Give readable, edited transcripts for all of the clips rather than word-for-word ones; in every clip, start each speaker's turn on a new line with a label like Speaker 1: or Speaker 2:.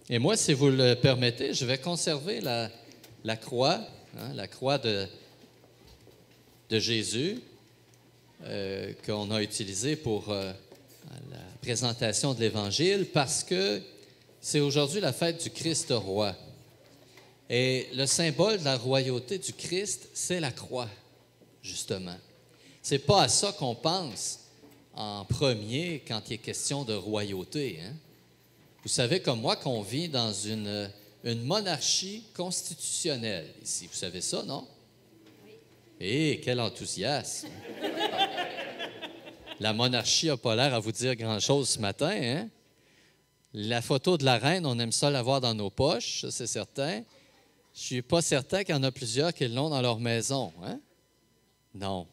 Speaker 1: Et moi, si vous le permettez, je vais conserver la croix, la croix de Jésus qu'on a utilisée pour la présentation de l'Évangile parce que c'est aujourd'hui la fête du Christ roi. Et le symbole de la royauté du Christ, c'est la croix, justement. Ce n'est pas à ça qu'on pense en premier quand il est question de royauté. Vous savez comme moi qu'on vit dans une monarchie constitutionnelle ici. Vous savez ça, non? Oui. Eh, quel enthousiasme! La monarchie n'a pas l'air à vous dire grand-chose ce matin, hein? La photo de la reine, on aime ça l'avoir dans nos poches, ça c'est certain. Je ne suis pas certain qu'il y en a plusieurs qui l'ont dans leur maison, hein? Non.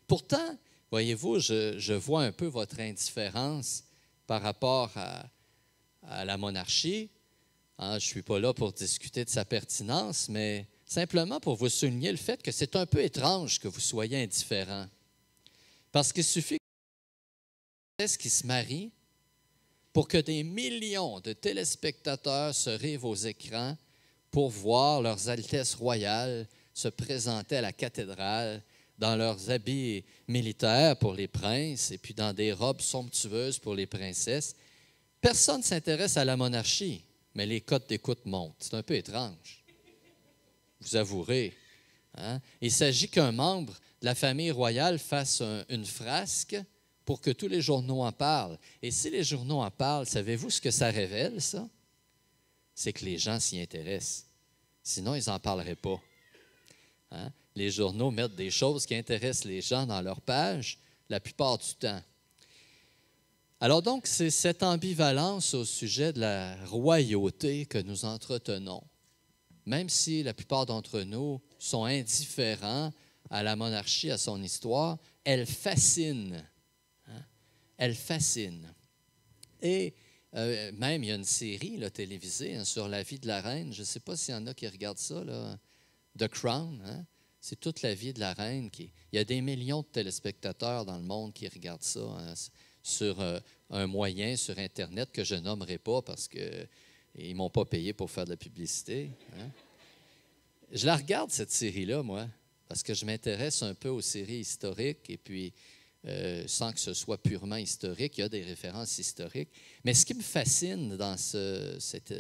Speaker 1: Pourtant, voyez-vous, je vois un peu votre indifférence par rapport à la monarchie. Je ne suis pas là pour discuter de sa pertinence, mais simplement pour vous souligner le fait que c'est un peu étrange que vous soyez indifférent. Parce qu'il suffit qui se marient pour que des millions de téléspectateurs se rivent aux écrans pour voir leurs Altesses royales se présenter à la cathédrale dans leurs habits militaires pour les princes et puis dans des robes somptueuses pour les princesses. Personne ne s'intéresse à la monarchie, mais les cotes d'écoute montent. C'est un peu étrange. Vous avouerez. Hein? Il s'agit qu'un membre de la famille royale fasse une frasque pour que tous les journaux en parlent. Et si les journaux en parlent, savez-vous ce que ça révèle, ça? C'est que les gens s'y intéressent. Sinon, ils n'en parleraient pas. Hein? Les journaux mettent des choses qui intéressent les gens dans leur page la plupart du temps. Alors donc, c'est cette ambivalence au sujet de la royauté que nous entretenons. Même si la plupart d'entre nous sont indifférents à la monarchie, à son histoire, elle fascine. Elle fascine. Et même, il y a une série là, télévisée sur la vie de la reine. Je ne sais pas s'il y en a qui regardent ça, là. The Crown. Hein? C'est toute la vie de la reine. Il y a des millions de téléspectateurs dans le monde qui regardent ça sur un moyen, sur Internet, que je nommerai pas parce qu'ils ne m'ont pas payé pour faire de la publicité. Hein? Je la regarde, cette série-là, moi, parce que je m'intéresse un peu aux séries historiques et puis sans que ce soit purement historique, il y a des références historiques. Mais ce qui me fascine dans cette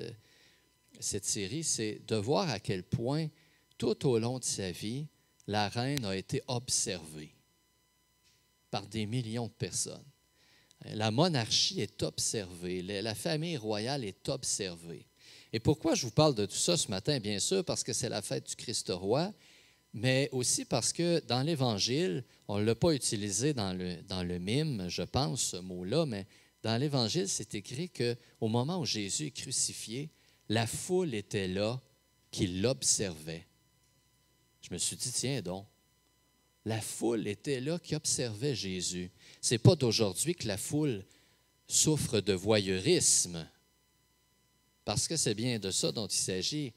Speaker 1: série, c'est de voir à quel point, tout au long de sa vie, la reine a été observée par des millions de personnes. La monarchie est observée, la famille royale est observée. Et pourquoi je vous parle de tout ça ce matin? Bien sûr, parce que c'est la fête du Christ roi, mais aussi parce que dans l'Évangile, on ne l'a pas utilisé dans le mime, je pense, ce mot-là, mais dans l'Évangile, c'est écrit qu'au moment où Jésus est crucifié, la foule était là qui l'observait. Je me suis dit, tiens donc, la foule était là qui observait Jésus. Ce n'est pas d'aujourd'hui que la foule souffre de voyeurisme, parce que c'est bien de ça dont il s'agit.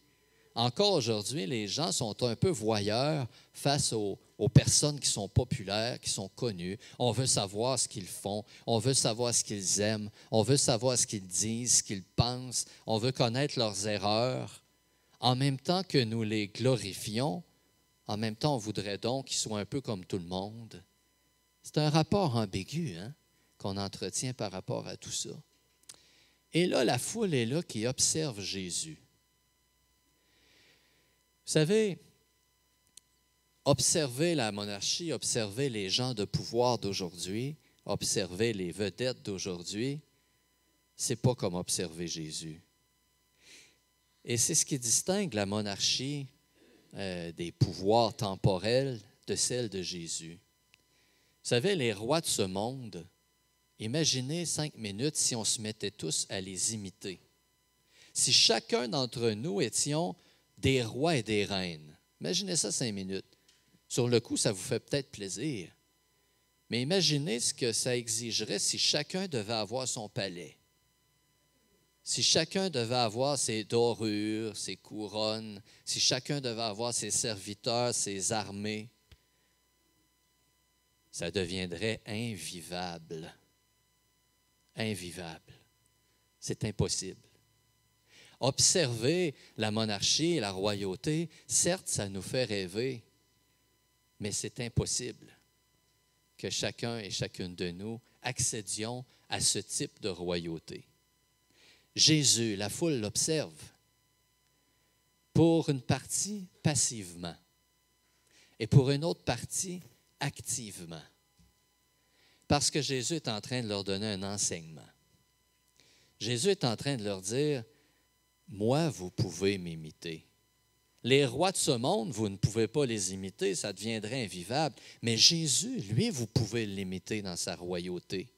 Speaker 1: Encore aujourd'hui, les gens sont un peu voyeurs face aux personnes qui sont populaires, qui sont connues. On veut savoir ce qu'ils font, on veut savoir ce qu'ils aiment, on veut savoir ce qu'ils disent, ce qu'ils pensent, on veut connaître leurs erreurs. En même temps que nous les glorifions, en même temps, on voudrait donc qu'ils soient un peu comme tout le monde. C'est un rapport ambigu qu'on entretient par rapport à tout ça. Et là, la foule est là qui observe Jésus. Vous savez, observer la monarchie, observer les gens de pouvoir d'aujourd'hui, observer les vedettes d'aujourd'hui, ce n'est pas comme observer Jésus. Et c'est ce qui distingue la monarchie des pouvoirs temporels de celle de Jésus. Vous savez, les rois de ce monde, imaginez 5 minutes si on se mettait tous à les imiter. Si chacun d'entre nous étions des rois et des reines. Imaginez ça 5 minutes. Sur le coup, ça vous fait peut-être plaisir. Mais imaginez ce que ça exigerait si chacun devait avoir son palais. Si chacun devait avoir ses dorures, ses couronnes, si chacun devait avoir ses serviteurs, ses armées, ça deviendrait invivable. Invivable. C'est impossible. Observer la monarchie et la royauté, certes, ça nous fait rêver, mais c'est impossible que chacun et chacune de nous accédions à ce type de royauté. Jésus, la foule l'observe, pour une partie passivement et pour une autre partie activement. Parce que Jésus est en train de leur donner un enseignement. Jésus est en train de leur dire, « Moi, vous pouvez m'imiter. Les rois de ce monde, vous ne pouvez pas les imiter, ça deviendrait invivable. Mais Jésus, lui, vous pouvez l'imiter dans sa royauté.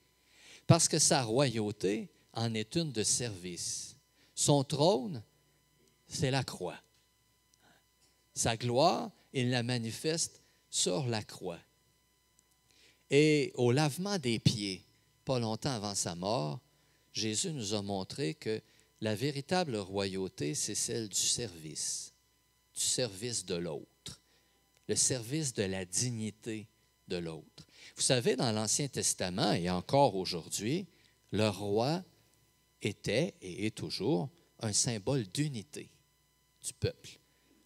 Speaker 1: Parce que sa royauté en est une de service. Son trône, c'est la croix. Sa gloire, il la manifeste sur la croix. Et au lavement des pieds, pas longtemps avant sa mort, Jésus nous a montré que la véritable royauté, c'est celle du service de l'autre, le service de la dignité de l'autre. Vous savez, dans l'Ancien Testament et encore aujourd'hui, le roi était et est toujours un symbole d'unité du peuple.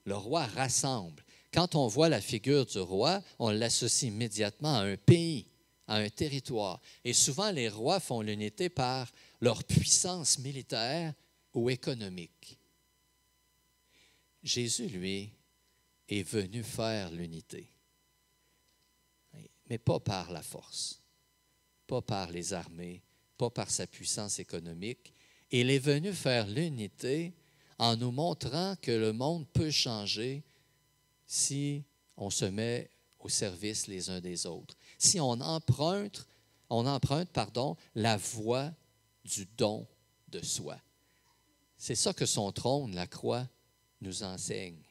Speaker 1: Le roi rassemble. Quand on voit la figure du roi, on l'associe immédiatement à un pays, à un territoire. Et souvent, les rois font l'unité par leur puissance militaire ou économique. Jésus, lui, est venu faire l'unité, mais pas par la force, pas par les armées, pas par sa puissance économique. Il est venu faire l'unité en nous montrant que le monde peut changer si on se met au service les uns des autres, si on emprunte la voie du don de soi. C'est ça que son trône, la croix, nous enseigne.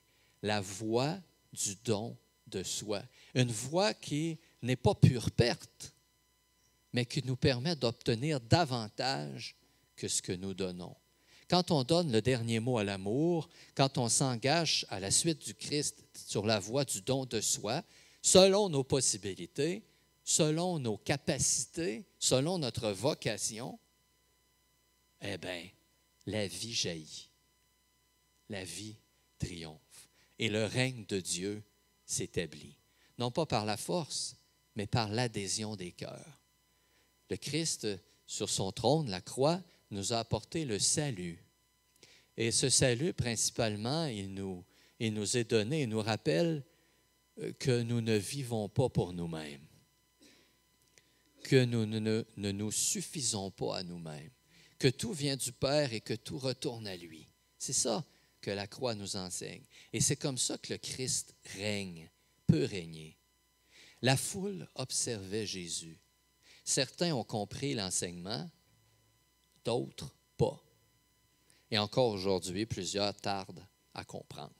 Speaker 1: La voie du don de soi. Une voie qui n'est pas pure perte, mais qui nous permet d'obtenir davantage que ce que nous donnons. Quand on donne le dernier mot à l'amour, quand on s'engage à la suite du Christ sur la voie du don de soi, selon nos possibilités, selon nos capacités, selon notre vocation, eh bien, la vie jaillit, la vie triomphe et le règne de Dieu s'établit. Non pas par la force, mais par l'adhésion des cœurs. Le Christ, sur son trône, la croix, nous a apporté le salut. Et ce salut, principalement, il nous est donné, il nous rappelle que nous ne vivons pas pour nous-mêmes, que nous ne nous suffisons pas à nous-mêmes, que tout vient du Père et que tout retourne à lui. C'est ça que la croix nous enseigne. Et c'est comme ça que le Christ règne, peut régner. La foule observait Jésus. Certains ont compris l'enseignement, d'autres pas. Et encore aujourd'hui, plusieurs tardent à comprendre.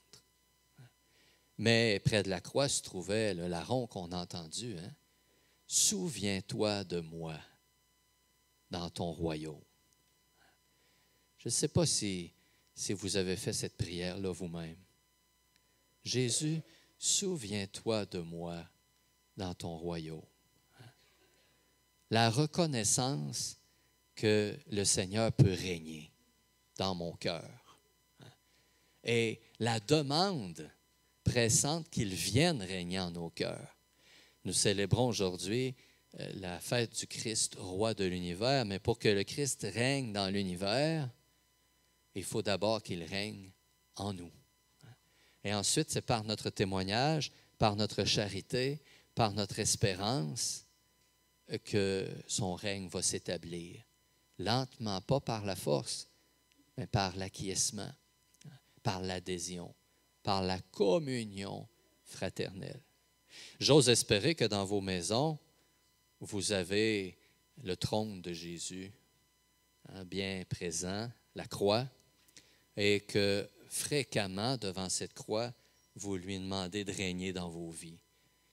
Speaker 1: Mais près de la croix se trouvait le larron qu'on a entendu. Hein? « Souviens-toi de moi dans ton royaume. » Je ne sais pas si vous avez fait cette prière-là vous-même. Jésus, souviens-toi de moi dans ton royaume. La reconnaissance que le Seigneur peut régner dans mon cœur. Et la demande pressante qu'il vienne régner en nos cœurs. Nous célébrons aujourd'hui la fête du Christ, roi de l'univers, mais pour que le Christ règne dans l'univers, il faut d'abord qu'il règne en nous. Et ensuite, c'est par notre témoignage, par notre charité, par notre espérance, que son règne va s'établir. Lentement, pas par la force, mais par l'acquiescement, par l'adhésion, par la communion fraternelle. J'ose espérer que dans vos maisons, vous avez le trône de Jésus bien présent, la croix, et que fréquemment, devant cette croix, vous lui demandez de régner dans vos vies,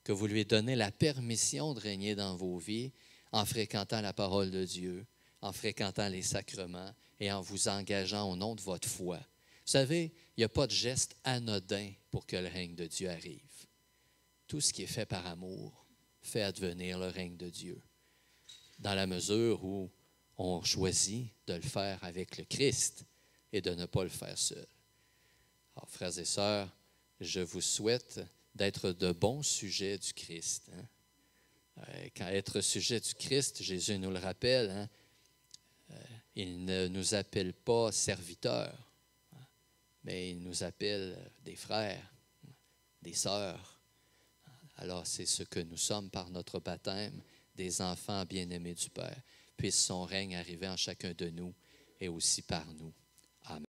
Speaker 1: que vous lui donnez la permission de régner dans vos vies en fréquentant la parole de Dieu, en fréquentant les sacrements et en vous engageant au nom de votre foi. Vous savez, il n'y a pas de geste anodin pour que le règne de Dieu arrive. Tout ce qui est fait par amour fait advenir le règne de Dieu, dans la mesure où on choisit de le faire avec le Christ et de ne pas le faire seul. Alors, frères et sœurs, je vous souhaite d'être de bons sujets du Christ. Quand être sujet du Christ, Jésus nous le rappelle, il ne nous appelle pas serviteurs, mais il nous appelle des frères, des sœurs. Alors, c'est ce que nous sommes par notre baptême, des enfants bien-aimés du Père. Puisse son règne arriver en chacun de nous et aussi par nous. Amen.